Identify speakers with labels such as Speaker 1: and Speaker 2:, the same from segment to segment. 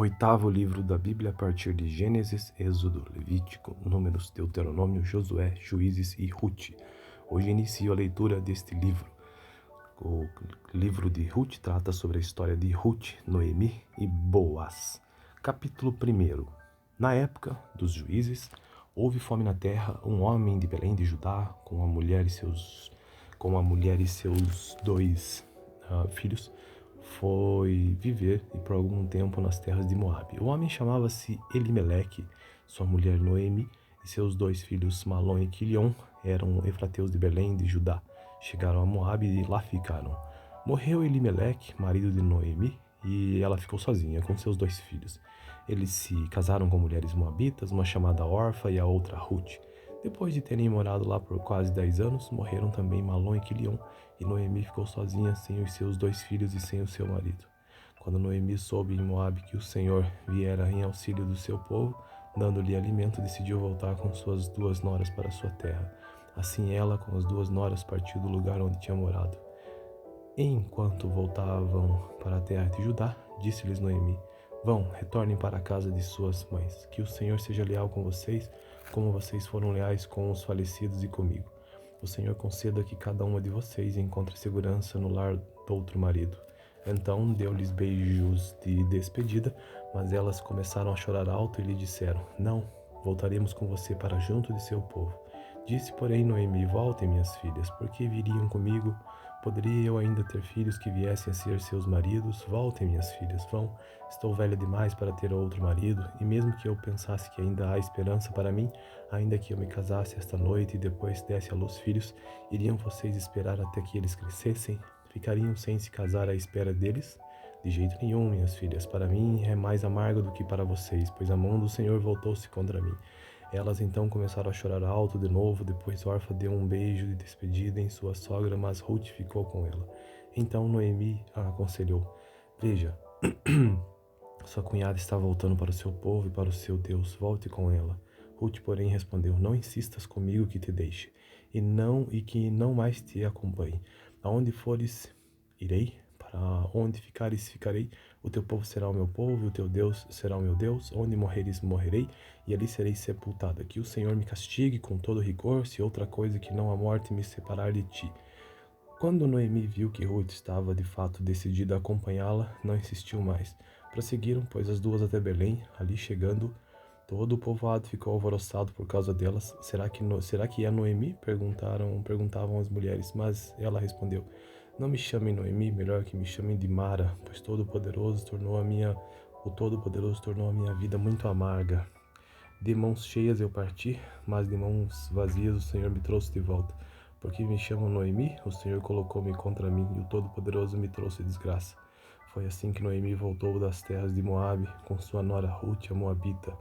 Speaker 1: Oitavo livro da Bíblia a partir de Gênesis, Êxodo, Levítico, Números, Deuteronômio, Josué, Juízes e Rute. Hoje inicio a leitura deste livro. O livro de Rute trata sobre a história de Rute, Noemi e Boaz. Capítulo 1. Na época dos juízes, houve fome na terra. Um homem de Belém de Judá, com a mulher e seus dois filhos, foi viver por algum tempo nas terras de Moabe. O homem chamava-se Elimeleque, sua mulher Noemi e seus dois filhos Malom e Quilion eram efrateus de Belém de Judá. Chegaram a Moabe e lá ficaram. Morreu Elimeleque, marido de Noemi, e ela ficou sozinha com seus dois filhos. Eles se casaram com mulheres moabitas, uma chamada Orfa e a outra Ruth. Depois de terem morado lá por quase 10 anos, morreram também Malom e Quilion, e Noemi ficou sozinha sem os seus dois filhos e sem o seu marido. Quando Noemi soube em Moabe que o Senhor viera em auxílio do seu povo, dando-lhe alimento, decidiu voltar com suas duas noras para sua terra. Assim ela, com as duas noras, partiu do lugar onde tinha morado. Enquanto voltavam para a terra de Judá, disse-lhes Noemi: Vão, retornem para a casa de suas mães. Que o Senhor seja leal com vocês, como vocês foram leais com os falecidos e comigo. O Senhor conceda que cada uma de vocês encontre segurança no lar do outro marido. Então deu-lhes beijos de despedida, mas elas começaram a chorar alto e lhe disseram: Não, voltaremos com você para junto de seu povo. Disse, porém, Noemi: Voltem, minhas filhas, porque viriam comigo? Poderia eu ainda ter filhos que viessem a ser seus maridos? Voltem, minhas filhas, vão. Estou velha demais para ter outro marido, e mesmo que eu pensasse que ainda há esperança para mim, ainda que eu me casasse esta noite e depois desse à luz filhos, iriam vocês esperar até que eles crescessem? Ficariam sem se casar à espera deles? De jeito nenhum, minhas filhas. Para mim é mais amargo do que para vocês, pois a mão do Senhor voltou-se contra mim. Elas então começaram a chorar alto de novo. Depois Orfa deu um beijo de despedida em sua sogra, mas Ruth ficou com ela. Então Noemi a aconselhou: Veja, sua cunhada está voltando para o seu povo e para o seu Deus. Volte com ela. Ruth, porém, respondeu: Não insistas comigo que te deixe, e que não mais te acompanhe. Aonde fores, irei. Para onde ficares, ficarei. O teu povo será o meu povo, e o teu Deus será o meu Deus. Onde morreres, morrerei, e ali serei sepultada. Que o Senhor me castigue com todo rigor, se outra coisa que não a morte me separar de ti. Quando Noemi viu que Ruth estava de fato decidida a acompanhá-la, não insistiu mais. Prosseguiram, pois, as duas até Belém. Ali chegando, todo o povoado ficou alvoroçado por causa delas. Será que é Noemi? Perguntavam as mulheres, mas ela respondeu: Não me chamem Noemi, melhor que me chamem de Mara, pois o Todo-Poderoso tornou a minha vida muito amarga. De mãos cheias eu parti, mas de mãos vazias o Senhor me trouxe de volta. Porque me chamam Noemi, o Senhor colocou-me contra mim, e o Todo-Poderoso me trouxe desgraça. Foi assim que Noemi voltou das terras de Moabe, com sua nora Ruth, a Moabita.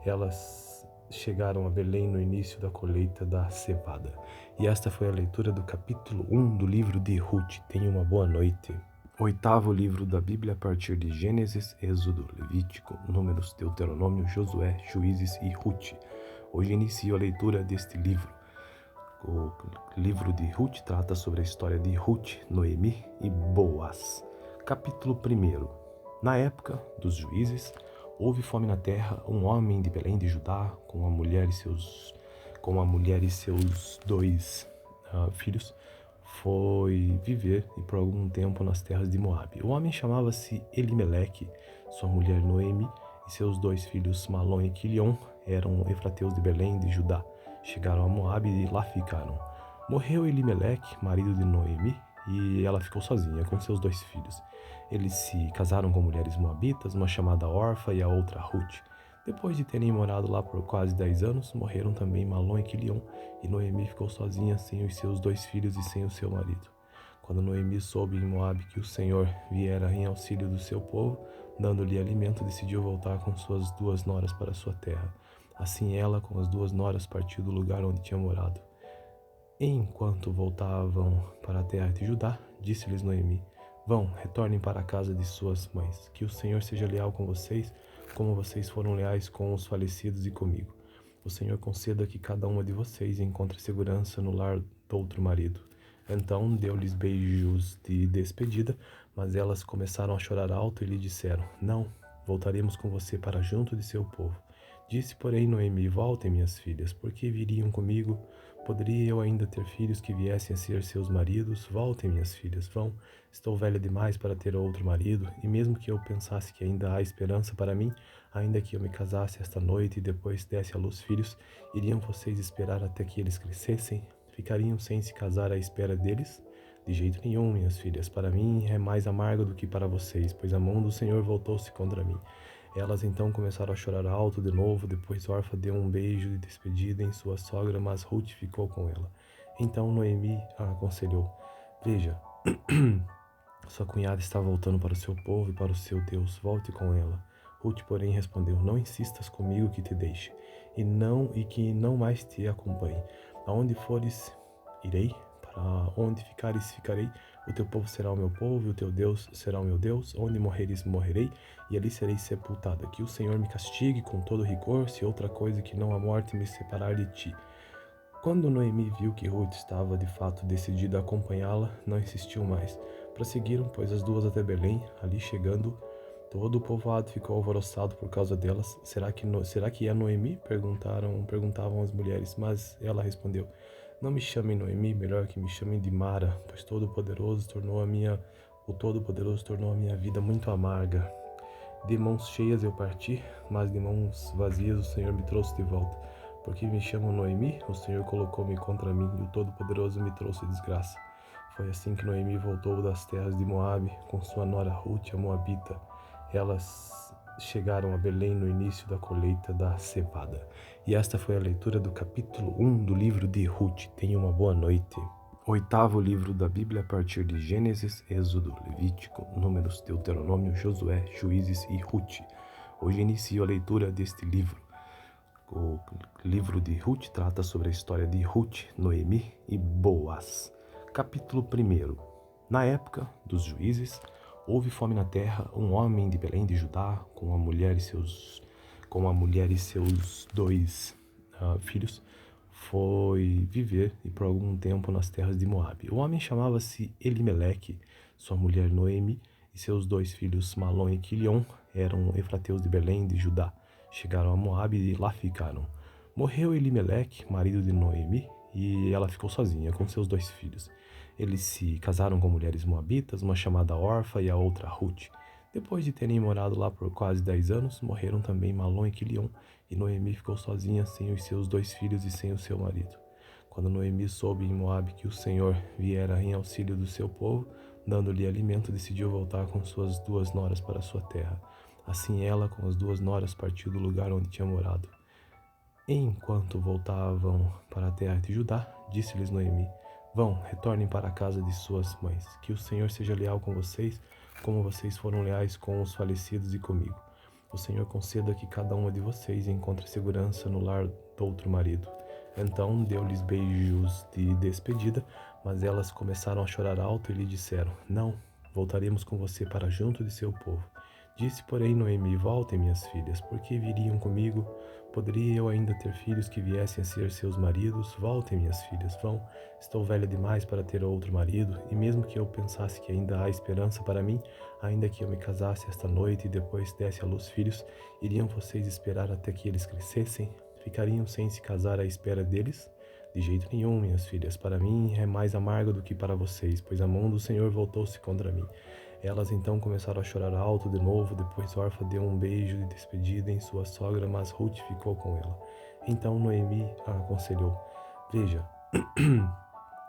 Speaker 1: Elas chegaram a Belém no início da colheita da cevada. E esta foi a leitura do capítulo 1 do livro de Ruth. Tenha uma boa noite. Oitavo livro da Bíblia a partir de Gênesis, Êxodo, Levítico, Números, Deuteronômio, Josué, Juízes e Rute. Hoje inicio a leitura deste livro. O livro de Ruth trata sobre a história de Ruth, Noemi e Boaz. Capítulo 1. Na época dos juízes, houve fome na terra. Um homem de Belém de Judá, com a mulher e seus dois filhos, foi viver por algum tempo nas terras de Moabe. O homem chamava-se Elimeleque, sua mulher Noemi e seus dois filhos Malom e Quilion eram efrateus de Belém de Judá. Chegaram a Moabe e lá ficaram. Morreu Elimeleque, marido de Noemi, e ela ficou sozinha com seus dois filhos. Eles se casaram com mulheres moabitas, uma chamada Orfa e a outra Ruth. Depois de terem morado lá por quase 10 anos, morreram também Malom e Quilion, e Noemi ficou sozinha sem os seus dois filhos e sem o seu marido. Quando Noemi soube em Moabe que o Senhor viera em auxílio do seu povo, dando-lhe alimento, decidiu voltar com suas duas noras para sua terra. Assim ela, com as duas noras, partiu do lugar onde tinha morado. Enquanto voltavam para a terra de Judá, disse-lhes Noemi: Vão, retornem para a casa de suas mães. Que o Senhor seja leal com vocês, como vocês foram leais com os falecidos e comigo. O Senhor conceda que cada uma de vocês encontre segurança no lar do outro marido. Então deu-lhes beijos de despedida, mas elas começaram a chorar alto e lhe disseram: Não, voltaremos com você para junto de seu povo. Disse, porém, Noemi: voltem, minhas filhas, porque viriam comigo? Poderia eu ainda ter filhos que viessem a ser seus maridos? Voltem, minhas filhas, vão. Estou velha demais para ter outro marido, e mesmo que eu pensasse que ainda há esperança para mim, ainda que eu me casasse esta noite e depois desse à luz filhos, iriam vocês esperar até que eles crescessem? Ficariam sem se casar à espera deles? De jeito nenhum, minhas filhas. Para mim é mais amargo do que para vocês, pois a mão do Senhor voltou-se contra mim. Elas então começaram a chorar alto de novo. Depois Orfa deu um beijo de despedida em sua sogra, mas Ruth ficou com ela. Então Noemi a aconselhou: veja, sua cunhada está voltando para o seu povo e para o seu Deus. Volte com ela. Ruth, porém, respondeu: não insistas comigo que te deixe, e que não mais te acompanhe. Aonde fores, irei. Para onde ficares, ficarei. O teu povo será o meu povo, e o teu Deus será o meu Deus. Onde morreres, morrerei, e ali serei sepultada. Que o Senhor me castigue com todo rigor, se outra coisa que não a morte me separar de ti. Quando Noemi viu que Ruth estava de fato decidida a acompanhá-la, não insistiu mais. Prosseguiram, pois, as duas até Belém. Ali chegando, todo o povoado ficou alvoroçado por causa delas. Será que é Noemi? Perguntavam as mulheres, mas ela respondeu: não me chamem Noemi, melhor que me chamem de Mara, pois o Todo-Poderoso tornou a minha vida muito amarga. De mãos cheias eu parti, mas de mãos vazias o Senhor me trouxe de volta. Porque me chamam Noemi, o Senhor colocou-me contra mim, e o Todo-Poderoso me trouxe desgraça. Foi assim que Noemi voltou das terras de Moabe, com sua nora Ruth, a Moabita. Elas chegaram a Belém no início da colheita da cevada. E esta foi a leitura do capítulo 1 do livro de Ruth. Tenha uma boa noite. Oitavo livro da Bíblia, a partir de Gênesis, Êxodo, Levítico, Números, Deuteronômio, Josué, Juízes e Ruth. Hoje inicio a leitura deste livro. O livro de Ruth trata sobre a história de Ruth, Noemi e Boaz. Capítulo 1. Na época dos juízes, houve fome na terra. Um homem de Belém de Judá, com a mulher e seus dois filhos, foi viver e por algum tempo nas terras de Moabe. O homem chamava-se Elimeleque. Sua mulher Noemi e seus dois filhos Malom e Quilion eram efrateus de Belém de Judá. Chegaram a Moabe e lá ficaram. Morreu Elimeleque, marido de Noemi, e ela ficou sozinha com seus dois filhos. Eles se casaram com mulheres moabitas, uma chamada Orfa e a outra Ruth. Depois de terem morado lá por quase 10 anos, morreram também Malom e Quilion, e Noemi ficou sozinha sem os seus dois filhos e sem o seu marido. Quando Noemi soube em Moabe que o Senhor viera em auxílio do seu povo, dando-lhe alimento, decidiu voltar com suas duas noras para sua terra. Assim ela, com as duas noras, partiu do lugar onde tinha morado. Enquanto voltavam para a terra de Judá, disse-lhes Noemi: vão, retornem para a casa de suas mães. Que o Senhor seja leal com vocês, como vocês foram leais com os falecidos e comigo. O Senhor conceda que cada uma de vocês encontre segurança no lar do outro marido. Então deu-lhes beijos de despedida, mas elas começaram a chorar alto e lhe disseram: não, voltaremos com você para junto de seu povo. Disse, porém, Noemi: voltem, minhas filhas, porque viriam comigo? Poderia eu ainda ter filhos que viessem a ser seus maridos? Voltem, minhas filhas, vão. Estou velha demais para ter outro marido, e mesmo que eu pensasse que ainda há esperança para mim, ainda que eu me casasse esta noite e depois desse à luz filhos, iriam vocês esperar até que eles crescessem? Ficariam sem se casar à espera deles? De jeito nenhum, minhas filhas. Para mim é mais amargo do que para vocês, pois a mão do Senhor voltou-se contra mim. Elas então começaram a chorar alto de novo. Depois Orfa deu um beijo de despedida em sua sogra, mas Ruth ficou com ela. Então Noemi a aconselhou: veja,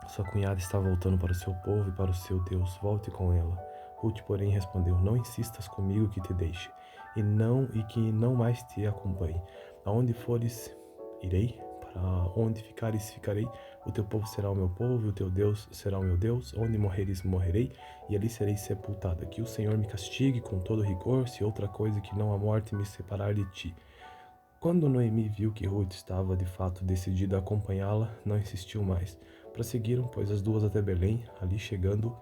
Speaker 1: sua cunhada está voltando para o seu povo e para o seu Deus. Volte com ela. Ruth, porém, respondeu: não insistas comigo que te deixe, e que não mais te acompanhe. Aonde fores, irei. Para onde ficares, ficarei. O teu povo será o meu povo, e o teu Deus será o meu Deus. Onde morreres, morrerei, e ali serei sepultada. Que o Senhor me castigue com todo rigor, se outra coisa que não a morte me separar de ti. Quando Noemi viu que Ruth estava de fato decidida a acompanhá-la, não insistiu mais. Prosseguiram, pois, as duas até Belém. Ali chegando,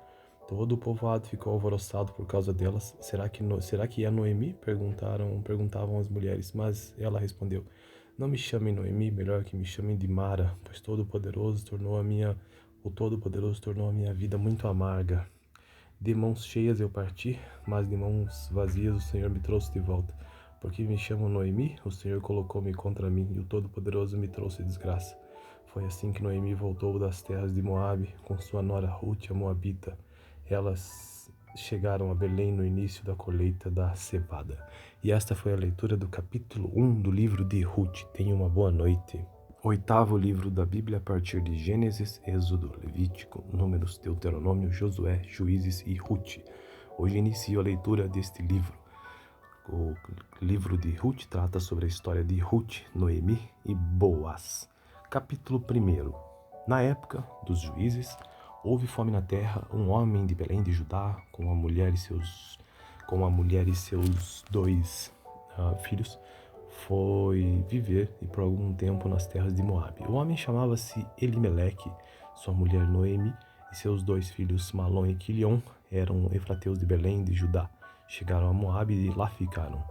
Speaker 1: todo o povoado ficou alvoroçado por causa delas. Será que é Noemi? Perguntavam as mulheres, mas ela respondeu: não me chamem Noemi, melhor que me chamem de Mara, pois o Todo-Poderoso tornou a minha vida muito amarga. De mãos cheias eu parti, mas de mãos vazias o Senhor me trouxe de volta. Porque me chamam Noemi, o Senhor colocou-me contra mim, e o Todo-Poderoso me trouxe desgraça. Foi assim que Noemi voltou das terras de Moabe, com sua nora Ruth, a Moabita. Elas chegaram a Belém no início da colheita da cevada. E esta foi a leitura do capítulo 1 do livro de Ruth. Tenha uma boa noite. Oitavo livro da Bíblia a partir de Gênesis, Êxodo, Levítico, Números, Deuteronômio, Josué, Juízes e Ruth. Hoje inicio a leitura deste livro. O livro de Ruth trata sobre a história de Ruth, Noemi e Boaz. Capítulo 1. Na época dos juízes, houve fome na terra. Um homem de Belém de Judá, com a mulher e seus dois filhos, foi viver e por algum tempo nas terras de Moabe. O homem chamava-se Elimeleque, sua mulher Noemi e seus dois filhos Malom e Quilion eram efrateus de Belém de Judá. Chegaram a Moabe e lá ficaram.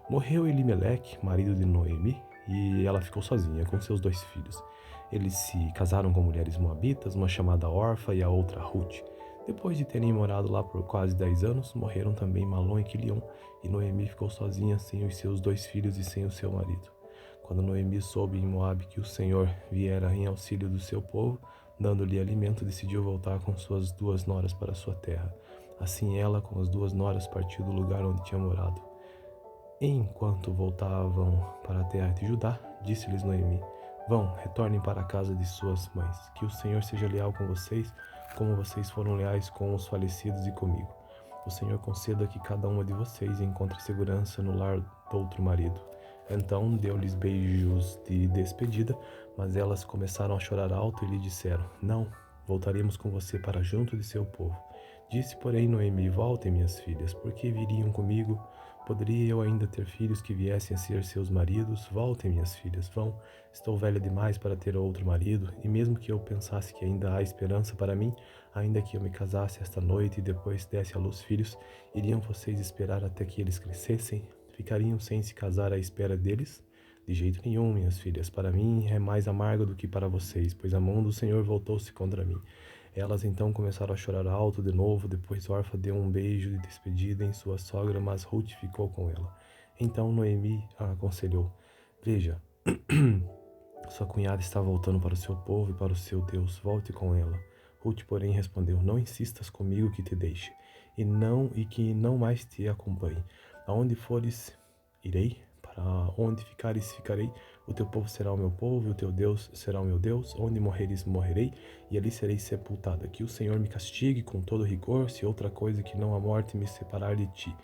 Speaker 1: Morreu Elimeleque, marido de Noemi, e ela ficou sozinha com seus dois filhos. Eles se casaram com mulheres moabitas, uma chamada Orfa e a outra Ruth. Depois de terem morado lá por quase 10 anos, morreram também Malom e Quilion, e Noemi ficou sozinha sem os seus dois filhos e sem o seu marido. Quando Noemi soube em Moabe que o Senhor viera em auxílio do seu povo, dando-lhe alimento, decidiu voltar com suas duas noras para sua terra. Assim ela, com as duas noras, partiu do lugar onde tinha morado. Enquanto voltavam para a terra de Judá, disse-lhes Noemi: Vão, retornem para a casa de suas mães. Que o Senhor seja leal com vocês, como vocês foram leais com os falecidos e comigo. O Senhor conceda que cada uma de vocês encontre segurança no lar do outro marido. Então deu-lhes beijos de despedida, mas elas começaram a chorar alto e lhe disseram: Não, voltaremos com você para junto de seu povo. Disse, porém, Noemi: Voltem, minhas filhas, porque viriam comigo. Poderia eu ainda ter filhos que viessem a ser seus maridos? Voltem, minhas filhas, vão. Estou velha demais para ter outro marido, e mesmo que eu pensasse que ainda há esperança para mim, ainda que eu me casasse esta noite e depois desse à luz filhos, iriam vocês esperar até que eles crescessem? Ficariam sem se casar à espera deles? De jeito nenhum, minhas filhas. Para mim é mais amargo do que para vocês, pois a mão do Senhor voltou-se contra mim. Elas então começaram a chorar alto de novo. Depois Orfa deu um beijo de despedida em sua sogra, mas Ruth ficou com ela. Então Noemi a aconselhou: Veja, sua cunhada está voltando para o seu povo e para o seu Deus. Volte com ela. Ruth, porém, respondeu: Não insistas comigo que te deixe, e que não mais te acompanhe. Aonde fores, irei. Para onde ficares, ficarei. O teu povo será o meu povo, e o teu Deus será o meu Deus. Onde morreres, morrerei, e ali serei sepultada. Que o Senhor me castigue com todo rigor, se outra coisa que não a morte me separar de ti.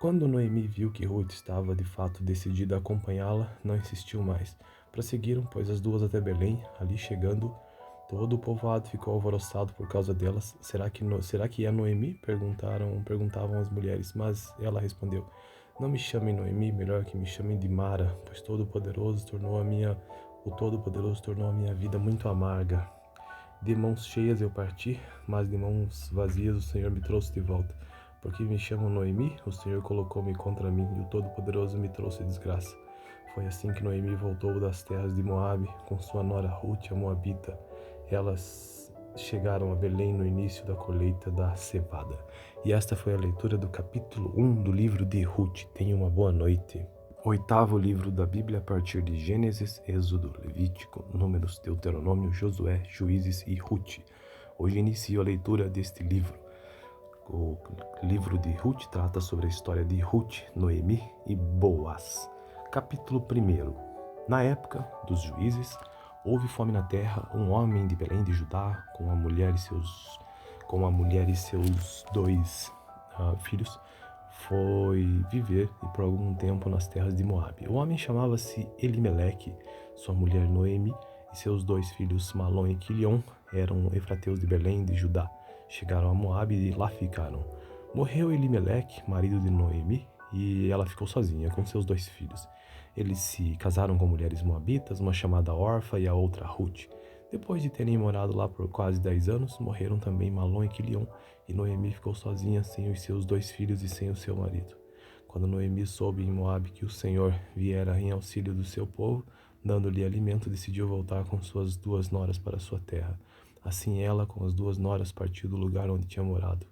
Speaker 1: Quando Noemi viu que Ruth estava de fato decidida a acompanhá-la, não insistiu mais. Prosseguiram, pois, as duas até Belém. Ali chegando, todo o povoado ficou alvoroçado por causa delas. Será que é Noemi? Perguntavam as mulheres, mas ela respondeu: Não me chamem Noemi, melhor que me chamem de Mara, pois o Todo-Poderoso tornou a minha vida muito amarga. De mãos cheias eu parti, mas de mãos vazias o Senhor me trouxe de volta. Porque me chamam Noemi, o Senhor colocou-me contra mim, e o Todo-Poderoso me trouxe desgraça. Foi assim que Noemi voltou das terras de Moabe, com sua nora Ruth, a Moabita. Elas chegaram a Belém no início da colheita da cevada. E esta foi a leitura do capítulo 1 do livro de Ruth. Tenha uma boa noite. Oitavo livro da Bíblia a partir de Gênesis, Êxodo, Levítico, Números, Deuteronômio, Josué, Juízes e Ruth. Hoje inicio a leitura deste livro. O livro de Ruth trata sobre a história de Ruth, Noemi e Boaz. Capítulo 1. Na época dos juízes, houve fome na terra. Um homem de Belém de Judá, com a mulher e seus dois filhos, foi viver e por algum tempo nas terras de Moabe. O homem chamava-se Elimeleque, sua mulher Noemi e seus dois filhos Malom e Quilion eram efrateus de Belém de Judá. Chegaram a Moabe e lá ficaram. Morreu Elimeleque, marido de Noemi, e ela ficou sozinha com seus dois filhos. Eles se casaram com mulheres moabitas, uma chamada Orfa e a outra Ruth. Depois de terem morado lá por quase 10 anos, morreram também Malom e Quilion, e Noemi ficou sozinha sem os seus dois filhos e sem o seu marido. Quando Noemi soube em Moabe que o Senhor viera em auxílio do seu povo, dando-lhe alimento, decidiu voltar com suas duas noras para sua terra. Assim ela, com as duas noras, partiu do lugar onde tinha morado.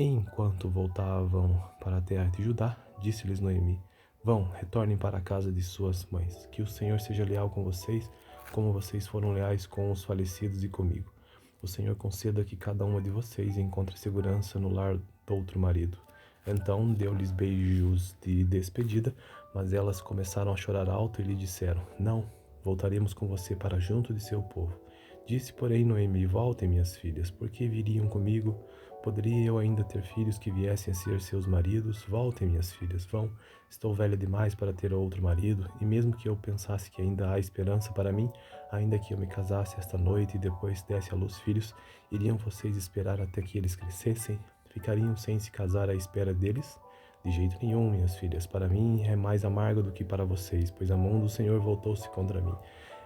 Speaker 1: Enquanto voltavam para a terra de Judá, disse-lhes Noemi: Vão, retornem para a casa de suas mães. Que o Senhor seja leal com vocês, como vocês foram leais com os falecidos e comigo. O Senhor conceda que cada uma de vocês encontre segurança no lar do outro marido. Então deu-lhes beijos de despedida, mas elas começaram a chorar alto e lhe disseram: Não, voltaremos com você para junto de seu povo. Disse, porém, Noemi: Voltem, minhas filhas, porque viriam comigo? Poderia eu ainda ter filhos que viessem a ser seus maridos? Voltem, minhas filhas, vão. Estou velha demais para ter outro marido, e mesmo que eu pensasse que ainda há esperança para mim, ainda que eu me casasse esta noite e depois desse à luz filhos, iriam vocês esperar até que eles crescessem? Ficariam sem se casar à espera deles? De jeito nenhum, minhas filhas. Para mim é mais amargo do que para vocês, pois a mão do Senhor voltou-se contra mim.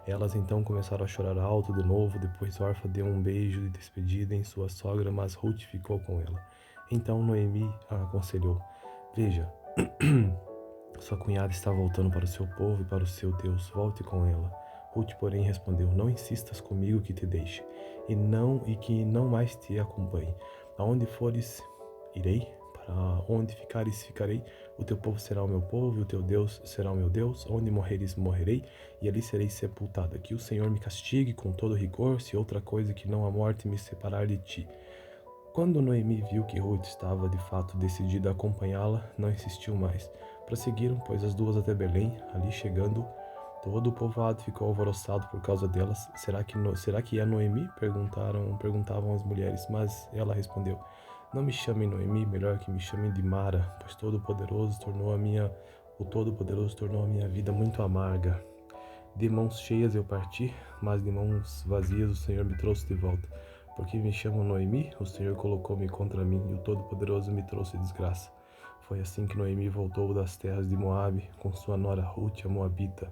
Speaker 1: Elas então começaram a chorar alto de novo. Depois Orfa deu um beijo de despedida em sua sogra, mas Ruth ficou com ela. Então Noemi a aconselhou: Veja, sua cunhada está voltando para o seu povo e para o seu Deus. Volte com ela. Ruth, porém, respondeu: Não insistas comigo que te deixe, e que não mais te acompanhe. Aonde fores, irei. Para onde ficares, ficarei. O teu povo será o meu povo, e o teu Deus será o meu Deus. Onde morreres, morrerei, e ali serei sepultada. Que o Senhor me castigue com todo rigor, se outra coisa que não a morte me separar de ti. Quando Noemi viu que Ruth estava de fato decidida a acompanhá-la, não insistiu mais. Prosseguiram, pois, as duas até Belém. Ali chegando, todo o povoado ficou alvoroçado por causa delas. Será que é Noemi? Perguntavam as mulheres, mas ela respondeu: Não me chamem Noemi, melhor que me chamem de Mara, pois o Todo-Poderoso tornou a minha vida muito amarga. De mãos cheias eu parti, mas de mãos vazias o Senhor me trouxe de volta. Porque me chamam Noemi, o Senhor colocou-me contra mim, e o Todo-Poderoso me trouxe desgraça. Foi assim que Noemi voltou das terras de Moabe, com sua nora Ruth, a Moabita.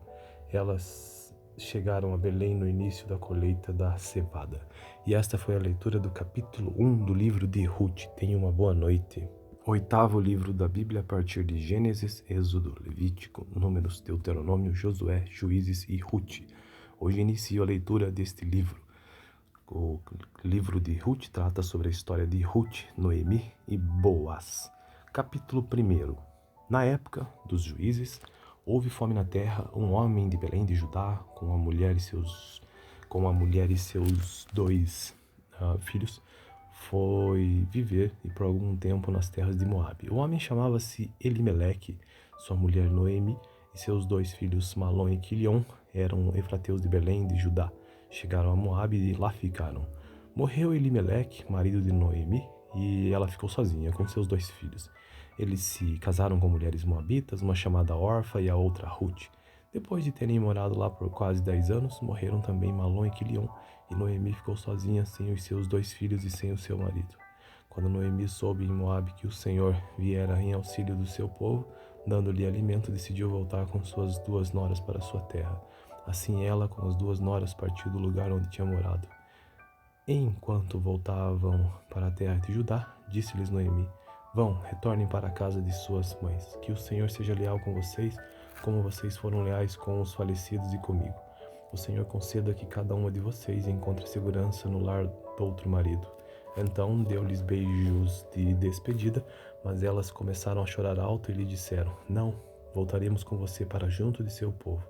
Speaker 1: Elas chegaram a Belém no início da colheita da cevada. E esta foi a leitura do capítulo 1 do livro de Ruth. Tenha uma boa noite. Oitavo livro da Bíblia a partir de Gênesis, Êxodo, Levítico, Números, Deuteronômio, Josué, Juízes e Ruth. Hoje inicio a leitura deste livro. O livro de Ruth trata sobre a história de Ruth, Noemi e Boaz. Capítulo 1. Na época dos juízes, houve fome na terra. Um homem de Belém de Judá, com a mulher e seus dois filhos, foi viver por algum tempo nas terras de Moabe. O homem chamava-se Elimeleque. Sua mulher Noemi e seus dois filhos Malom e Quilion eram efrateus de Belém de Judá. Chegaram a Moabe e lá ficaram. Morreu Elimeleque, marido de Noemi, e ela ficou sozinha com seus dois filhos. Eles se casaram com mulheres moabitas, uma chamada Orfa e a outra Ruth. Depois de terem morado lá por quase 10 anos, morreram também Malom e Quilion, e Noemi ficou sozinha sem os seus dois filhos e sem o seu marido. Quando Noemi soube em Moabe que o Senhor viera em auxílio do seu povo, dando-lhe alimento, decidiu voltar com suas duas noras para sua terra. Assim ela, com as duas noras, partiu do lugar onde tinha morado. Enquanto voltavam para a terra de Judá, disse-lhes Noemi: Vão, retornem para a casa de suas mães. Que o Senhor seja leal com vocês, como vocês foram leais com os falecidos e comigo. O Senhor conceda que cada uma de vocês encontre segurança no lar do outro marido. Então deu-lhes beijos de despedida, mas elas começaram a chorar alto e lhe disseram: Não, voltaremos com você para junto de seu povo.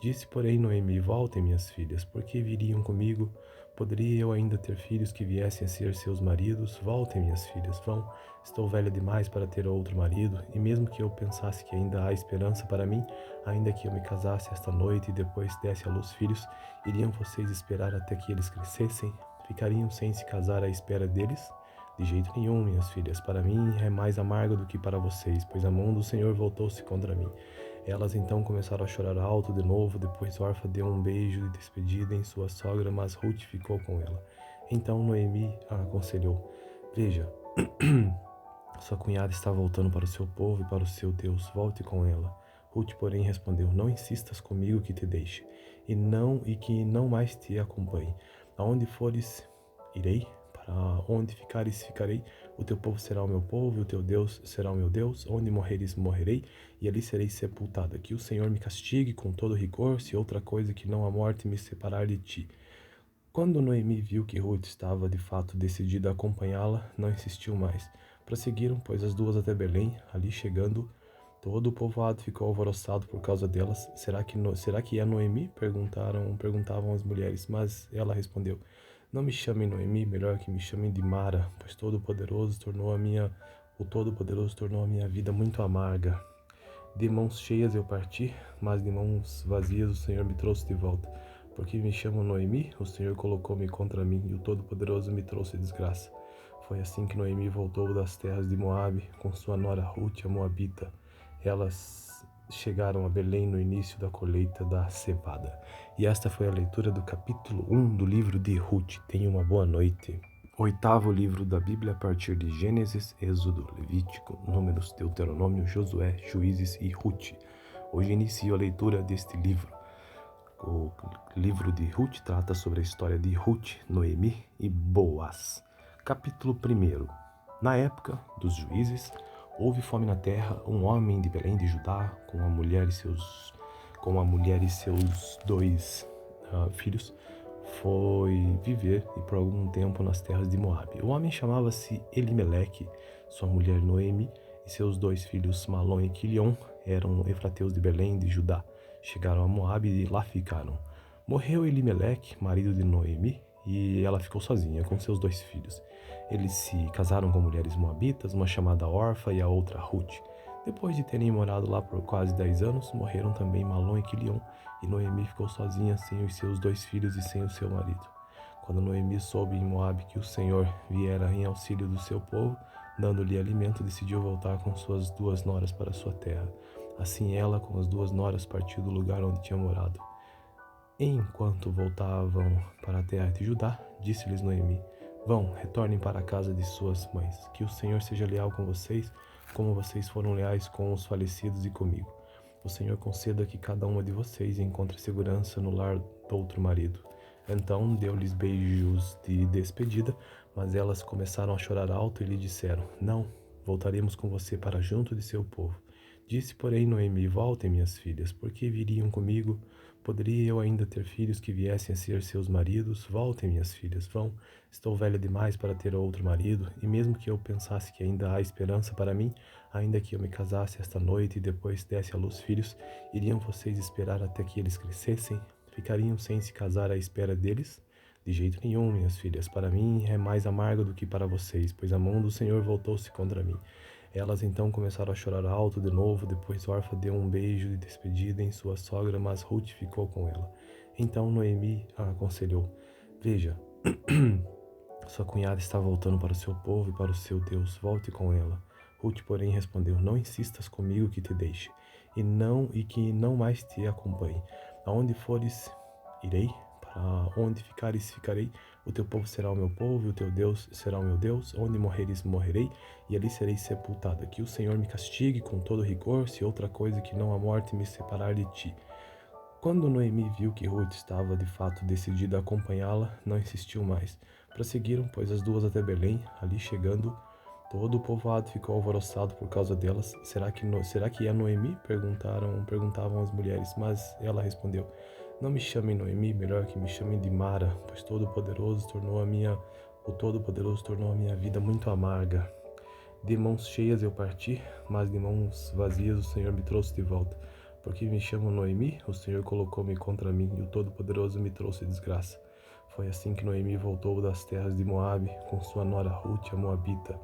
Speaker 1: Disse, porém, Noemi: Voltem, minhas filhas, porque viriam comigo? Poderia eu ainda ter filhos que viessem a ser seus maridos? Voltem, minhas filhas, vão. Estou velha demais para ter outro marido, e mesmo que eu pensasse que ainda há esperança para mim, ainda que eu me casasse esta noite e depois desse à luz filhos, iriam vocês esperar até que eles crescessem? Ficariam sem se casar à espera deles? De jeito nenhum, minhas filhas. Para mim é mais amargo do que para vocês, pois a mão do Senhor voltou-se contra mim. Elas então começaram a chorar alto de novo. Depois Orfa deu um beijo de despedida em sua sogra, mas Ruth ficou com ela. Então Noemi a aconselhou: Veja, sua cunhada está voltando para o seu povo e para o seu Deus. Volte com ela. Ruth, porém, respondeu: Não insistas comigo que te deixe, e que não mais te acompanhe. Aonde fores, irei. Para onde ficares, ficarei. O teu povo será o meu povo, e o teu Deus será o meu Deus. Onde morreres, morrerei, e ali serei sepultada. Que o Senhor me castigue com todo rigor, se outra coisa que não a morte me separar de ti. Quando Noemi viu que Ruth estava de fato decidida a acompanhá-la, não insistiu mais. Prosseguiram, pois, as duas até Belém. Ali chegando, todo o povoado ficou alvoroçado por causa delas. Será que é Noemi? Perguntavam as mulheres. Mas ela respondeu: Não me chamem Noemi, melhor que me chamem de Mara, pois o Todo-Poderoso tornou a minha vida muito amarga. De mãos cheias eu parti, mas de mãos vazias o Senhor me trouxe de volta. Porque me chamam Noemi, o Senhor colocou-me contra mim, e o Todo-Poderoso me trouxe desgraça. Foi assim que Noemi voltou das terras de Moabe, com sua nora Ruth, a Moabita. Elas chegaram a Belém no início da colheita da cevada. E esta foi a leitura do capítulo 1 do livro de Ruth. Tenha uma boa noite. Oitavo livro da Bíblia a partir de Gênesis, Êxodo, Levítico, Números, Deuteronômio, Josué, Juízes e Ruth. Hoje inicio a leitura deste livro. O livro de Ruth trata sobre a história de Ruth, Noemi e Boaz. Capítulo 1. Na época dos juízes, houve fome na terra. Um homem de Belém de Judá, com a mulher e seus dois filhos, foi viver e por algum tempo nas terras de Moabe. O homem chamava-se Elimeleque, sua mulher Noemi e seus dois filhos Malom e Quilion eram efrateus de Belém de Judá. Chegaram a Moabe e lá ficaram. Morreu Elimeleque, marido de Noemi, e ela ficou sozinha com seus dois filhos. Eles se casaram com mulheres moabitas, uma chamada Orfa e a outra Ruth. Depois de terem morado lá por quase 10 anos, morreram também Malom e Quilion, e Noemi ficou sozinha sem os seus dois filhos e sem o seu marido. Quando Noemi soube em Moabe que o Senhor viera em auxílio do seu povo, dando-lhe alimento, decidiu voltar com suas duas noras para sua terra. Assim ela, com as duas noras, partiu do lugar onde tinha morado. Enquanto voltavam para a terra de Judá, disse-lhes Noemi: Vão, retornem para a casa de suas mães. Que o Senhor seja leal com vocês, como vocês foram leais com os falecidos e comigo. O Senhor conceda que cada uma de vocês encontre segurança no lar do outro marido. Então deu-lhes beijos de despedida, mas elas começaram a chorar alto e lhe disseram: Não, voltaremos com você para junto de seu povo. Disse, porém, Noemi: Voltem, minhas filhas, porque viriam comigo? Poderia eu ainda ter filhos que viessem a ser seus maridos? Voltem, minhas filhas, vão. Estou velha demais para ter outro marido, e mesmo que eu pensasse que ainda há esperança para mim, ainda que eu me casasse esta noite e depois desse à luz filhos, iriam vocês esperar até que eles crescessem? Ficariam sem se casar à espera deles? De jeito nenhum, minhas filhas. Para mim é mais amargo do que para vocês, pois a mão do Senhor voltou-se contra mim. Elas então começaram a chorar alto de novo. Depois Orfa deu um beijo de despedida em sua sogra, mas Ruth ficou com ela. Então Noemi a aconselhou: Veja, sua cunhada está voltando para o seu povo e para o seu Deus. Volte com ela. Ruth, porém, respondeu: Não insistas comigo que te deixe, e que não mais te acompanhe. Aonde fores, irei. Para onde ficares, ficarei. O teu povo será o meu povo, e o teu Deus será o meu Deus. Onde morreres, morrerei, e ali serei sepultada. Que o Senhor me castigue com todo rigor, se outra coisa que não a morte me separar de ti. Quando Noemi viu que Ruth estava de fato decidida a acompanhá-la, não insistiu mais. Prosseguiram, pois, as duas até Belém. Ali chegando, todo o povoado ficou alvoroçado por causa delas. Será que é Noemi? Perguntavam as mulheres. Mas ela respondeu: Não me chamem Noemi, melhor que me chamem de Mara, pois o Todo-Poderoso tornou a minha vida muito amarga. De mãos cheias eu parti, mas de mãos vazias o Senhor me trouxe de volta. Porque me chamam Noemi, o Senhor colocou-me contra mim, e o Todo-Poderoso me trouxe desgraça. Foi assim que Noemi voltou das terras de Moabe, com sua nora Ruth, a Moabita.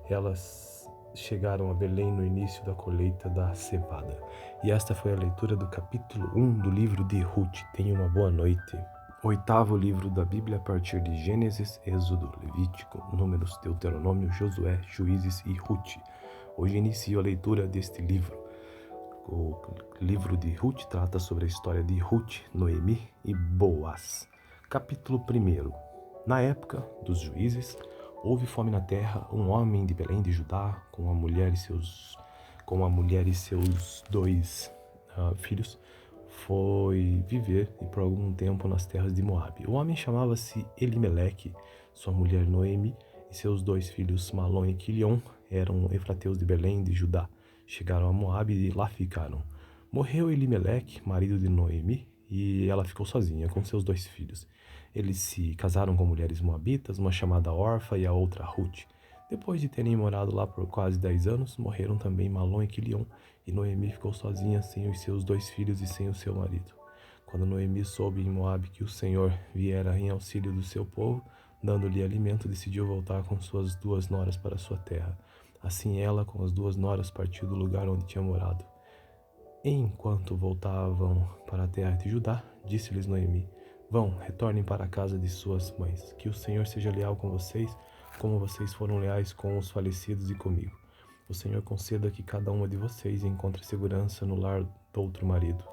Speaker 1: Elas chegaram a Belém no início da colheita da cevada. E esta foi a leitura do capítulo 1 do livro de Ruth. Tenha uma boa noite. Oitavo livro da Bíblia a partir de Gênesis, Êxodo, Levítico, Números, Deuteronômio, Josué, Juízes e Ruth. Hoje inicio a leitura deste livro. O livro de Ruth trata sobre a história de Ruth, Noemi e Boaz. Capítulo 1. Na época dos juízes, houve fome na terra. Um homem de Belém de Judá, com a mulher e seus dois filhos, foi viver e por algum tempo nas terras de Moabe. O homem chamava-se Elimeleque, sua mulher Noemi e seus dois filhos Malom e Quilion eram efrateus de Belém de Judá. Chegaram a Moabe e lá ficaram. Morreu Elimeleque, marido de Noemi, e ela ficou sozinha com seus dois filhos. Eles se casaram com mulheres moabitas, uma chamada Orfa e a outra Ruth. Depois de terem morado lá por quase 10 anos, morreram também Malom e Quilion, e Noemi ficou sozinha sem os seus 2 filhos e sem o seu marido. Quando Noemi soube em Moabe que o Senhor viera em auxílio do seu povo, dando-lhe alimento, decidiu voltar com suas 2 noras para sua terra. Assim ela, com as 2 noras, partiu do lugar onde tinha morado. Enquanto voltavam para a terra de Judá, disse-lhes Noemi: Vão, retornem para a casa de suas mães. Que o Senhor seja leal com vocês, como vocês foram leais com os falecidos e comigo. O Senhor conceda que cada uma de vocês encontre segurança no lar do outro marido.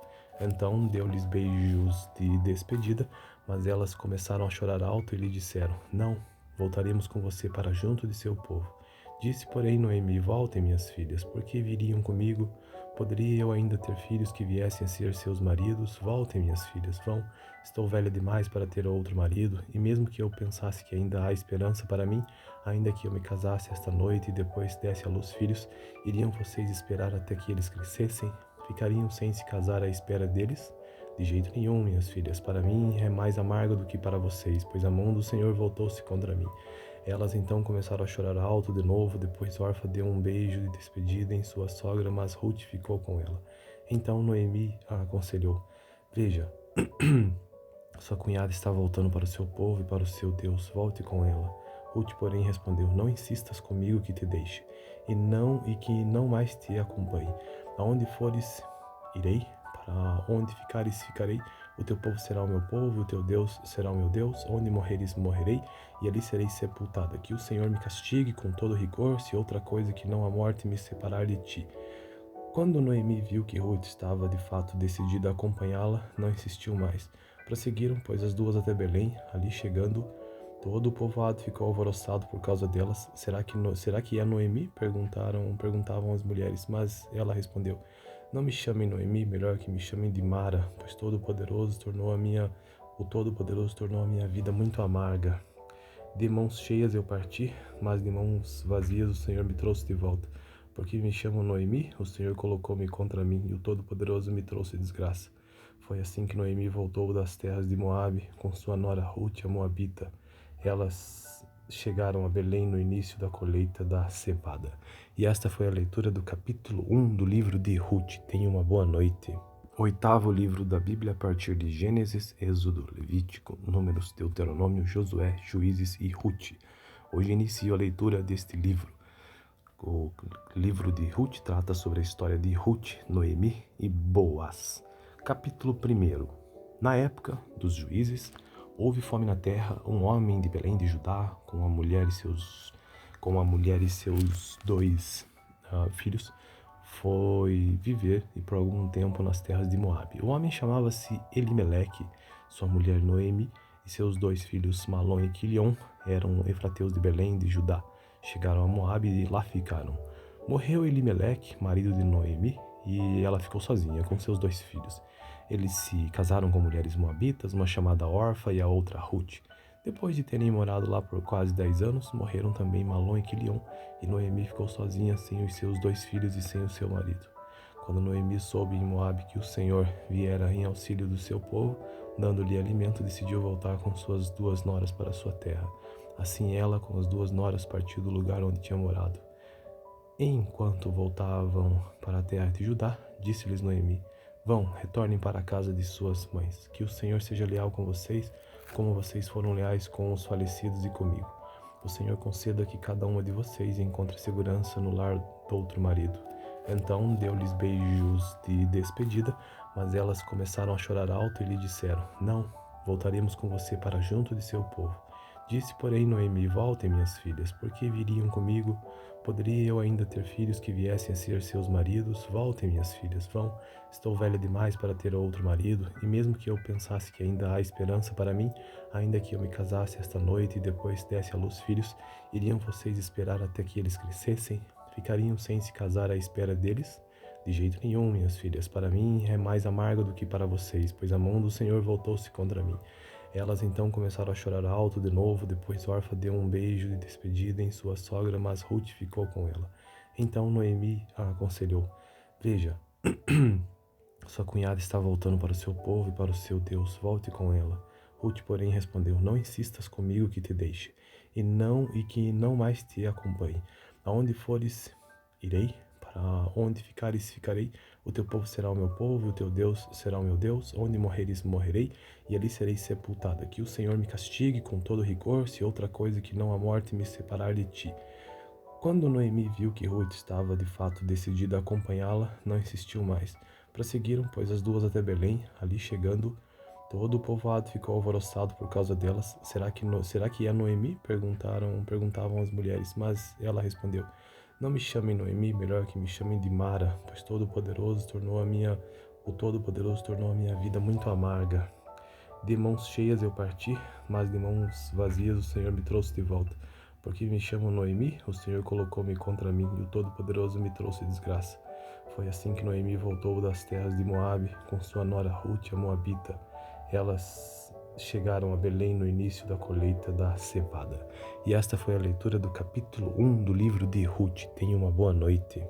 Speaker 1: Então deu-lhes beijos de despedida, mas elas começaram a chorar alto e lhe disseram: Não, voltaremos com você para junto de seu povo. Disse, porém, Noemi: Voltem, minhas filhas, porque viriam comigo. Poderia eu ainda ter filhos que viessem a ser seus maridos? Voltem, minhas filhas, vão. Estou velha demais para ter outro marido, e mesmo que eu pensasse que ainda há esperança para mim, ainda que eu me casasse esta noite e depois desse à luz filhos, iriam vocês esperar até que eles crescessem? Ficariam sem se casar à espera deles? De jeito nenhum, minhas filhas. Para mim é mais amargo do que para vocês, pois a mão do Senhor voltou-se contra mim. Elas então começaram a chorar alto de novo. Depois Orfa deu um beijo de despedida em sua sogra, mas Ruth ficou com ela. Então Noemi a aconselhou: Veja, sua cunhada está voltando para o seu povo e para o seu Deus. Volte com ela. Ruth, porém, respondeu: Não insistas comigo que te deixe, e que não mais te acompanhe. Aonde fores, irei. Para onde ficares, ficarei. O teu povo será o meu povo, e o teu Deus será o meu Deus. Onde morreres, morrerei, e ali serei sepultada. Que o Senhor me castigue com todo rigor, se outra coisa que não a morte me separar de ti. Quando Noemi viu que Ruth estava de fato decidida a acompanhá-la, não insistiu mais. Prosseguiram, pois, as duas até Belém. Ali chegando, todo o povoado ficou alvoroçado por causa delas. Será que é Noemi? Perguntavam as mulheres, mas ela respondeu: Não me chamem Noemi, melhor que me chamem de Mara, pois o Todo-Poderoso tornou a minha vida muito amarga. De mãos cheias eu parti, mas de mãos vazias o Senhor me trouxe de volta. Porque me chamam Noemi, o Senhor colocou-me contra mim, e o Todo-Poderoso me trouxe desgraça. Foi assim que Noemi voltou das terras de Moabe, com sua nora Ruth, a Moabita. Elas chegaram a Belém no início da colheita da cevada. E esta foi a leitura do capítulo 1 do livro de Ruth. Tenha uma boa noite. Oitavo livro da Bíblia a partir de Gênesis, Êxodo, Levítico, Números, Deuteronômio, Josué, Juízes e Ruth. Hoje inicio a leitura deste livro. O livro de Ruth trata sobre a história de Ruth, Noemi e Boaz. Capítulo 1. Na época dos juízes, houve fome na terra. Um homem de Belém de Judá, com a mulher e seus 2 filhos, foi viver por algum tempo nas terras de Moabe. O homem chamava-se Elimeleque. Sua mulher Noemi e seus 2 filhos Malom e Quilion eram efrateus de Belém de Judá. Chegaram a Moabe e lá ficaram. Morreu Elimeleque, marido de Noemi, e ela ficou sozinha com seus 2 filhos. Eles se casaram com mulheres moabitas, uma chamada Orfa e a outra Ruth. Depois de terem morado lá por quase 10 anos, morreram também Malom e Quilion, e Noemi ficou sozinha sem os seus 2 filhos e sem o seu marido. Quando Noemi soube em Moabe que o Senhor viera em auxílio do seu povo, dando-lhe alimento, decidiu voltar com suas 2 noras para sua terra. Assim ela, com as 2 noras, partiu do lugar onde tinha morado. Enquanto voltavam para a terra de Judá, disse-lhes Noemi: Vão, retornem para a casa de suas mães. Que o Senhor seja leal com vocês, como vocês foram leais com os falecidos e comigo. O Senhor conceda que cada uma de vocês encontre segurança no lar do outro marido. Então deu-lhes beijos de despedida, mas elas começaram a chorar alto e lhe disseram: Não, voltaremos com você para junto de seu povo. Disse, porém, Noemi: Voltem, minhas filhas, porque viriam comigo. Poderia eu ainda ter filhos que viessem a ser seus maridos? Voltem, minhas filhas, vão. Estou velha demais para ter outro marido, e mesmo que eu pensasse que ainda há esperança para mim, ainda que eu me casasse esta noite e depois desse à luz filhos, iriam vocês esperar até que eles crescessem? Ficariam sem se casar à espera deles? De jeito nenhum, minhas filhas. Para mim é mais amargo do que para vocês, pois a mão do Senhor voltou-se contra mim. Elas então começaram a chorar alto de novo. Depois Orfa deu um beijo de despedida em sua sogra, mas Ruth ficou com ela. Então Noemi a aconselhou: Veja, sua cunhada está voltando para o seu povo e para o seu Deus. Volte com ela. Ruth, porém, respondeu: Não insistas comigo que te deixe, e que não mais te acompanhe. Aonde fores, irei, para onde ficares, ficarei. O teu povo será o meu povo, o teu Deus será o meu Deus. Onde morreres, morrerei, e ali serei sepultada. Que o Senhor me castigue com todo rigor, se outra coisa que não a morte me separar de ti. Quando Noemi viu que Ruth estava de fato decidida a acompanhá-la, não insistiu mais. Prosseguiram, pois, as duas até Belém. Ali chegando, todo o povoado ficou alvoroçado por causa delas. Será que é Noemi? Perguntavam as mulheres, mas ela respondeu: Não me chamem Noemi, melhor que me chamem de Mara, pois o Todo-Poderoso tornou a minha vida muito amarga. De mãos cheias eu parti, mas de mãos vazias o Senhor me trouxe de volta. Porque me chamam Noemi, o Senhor colocou-me contra mim e o Todo-Poderoso me trouxe desgraça. Foi assim que Noemi voltou das terras de Moabe com sua nora Ruth, a Moabita. Elas chegaram a Belém no início da colheita da cevada. E esta foi a leitura do capítulo 1 do livro de Ruth. Tenha uma boa noite.